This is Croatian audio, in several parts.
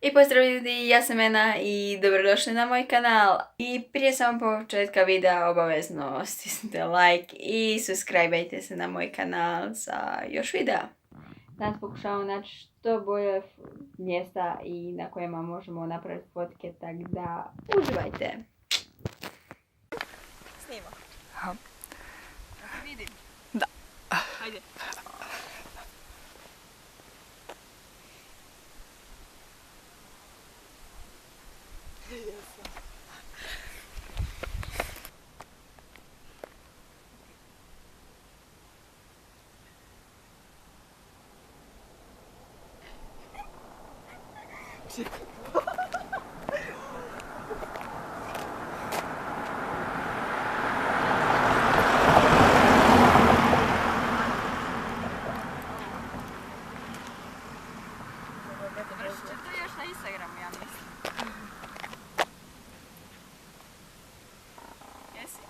I pozdrav ljudi, ja sam Ena i dobrodošli na moj kanal. I prije samog početka videa obavezno stisnite like i subscribeajte se na moj kanal za još videa. Danas pokušavamo naći što bolje mjesta i na kojima možemo napraviti fotke, tako da uživajte. Snima. Aha. Vidim. Da. Ajde. To još na Instagramu, ja mislim. Jesi?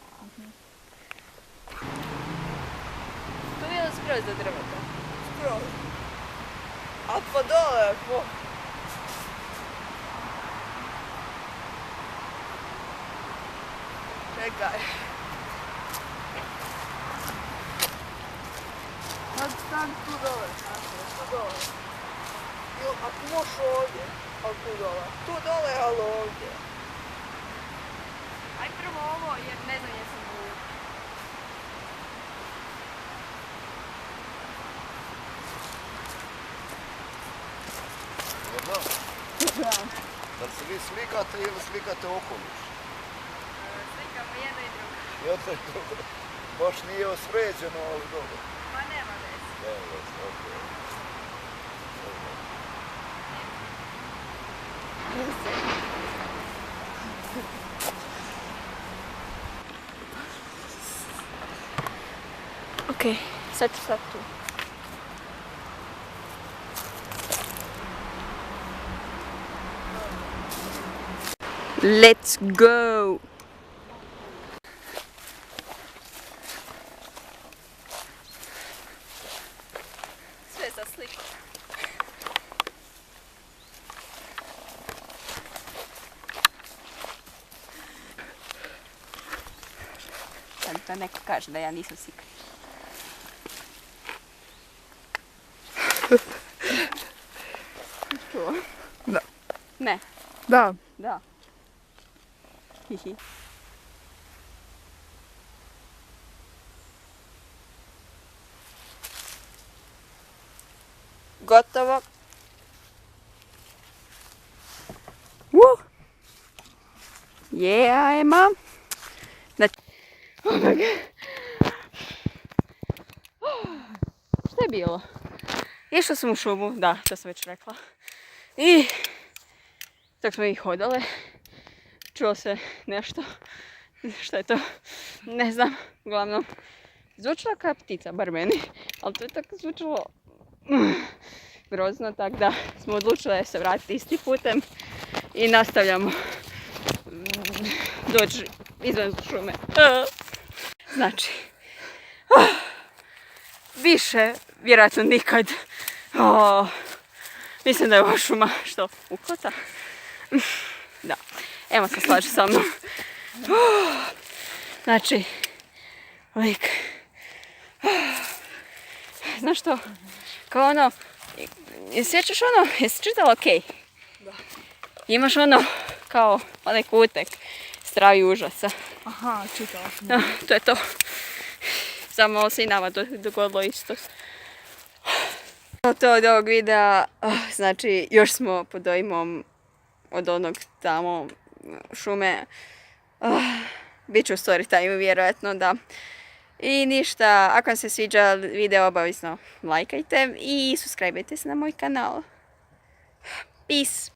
To je skroz do drveta. Skroz. A pa dole, po. Čekaj. Sad tu dole, tu dole. Ako možeš ovdje, ali tu dole. Tu dole, ali ovdje. Aj prvo ovo, jer ne znam jesam u... Dobro. Da se vi slikate ili slikate okoliš? Slikamo jedno i drugo. Jedno i drugo. Baš nije osređeno, ali dobro. Ma nema veze. Nema veze, okej. Ok, sad ću sad tu. Let's go! Sve za sliku. Sad to neko kaže da ja nisam sika. Čuo? Da. Ne. Da. Da. Hihi. Gotovo. Yeah, Ema. Šta je bilo? Išla sam u šumu, da, to sam već rekla. I tako smo i hodale. Čulo se nešto. Šta je to? Ne znam. Uglavnom, zvučila kao ptica, bar meni. Ali to je tako zvučalo grozno, tako da smo odlučile se vratiti istim putem i nastavljamo doći izvan šume. Znači, više vjerojatno nikad. Mislim da je ova šuma što ukota. Da, Ema se slaže sa mnom. Znači, lik. Znaš što? Kao ono, sjećaš ono, jesi čitala okej? Da. Imaš ono, kao onaj kutek, Stravi užasa. Aha, čitala sam. Da, to je to. Samo se i nama dogodilo isto. To od ovog videa, znači još smo pod dojmom od onog tamo šume. Biću u story time vjerojatno, da. I ništa, ako vam se sviđa video obavezno lajkajte i subscribeajte se na moj kanal. Peace!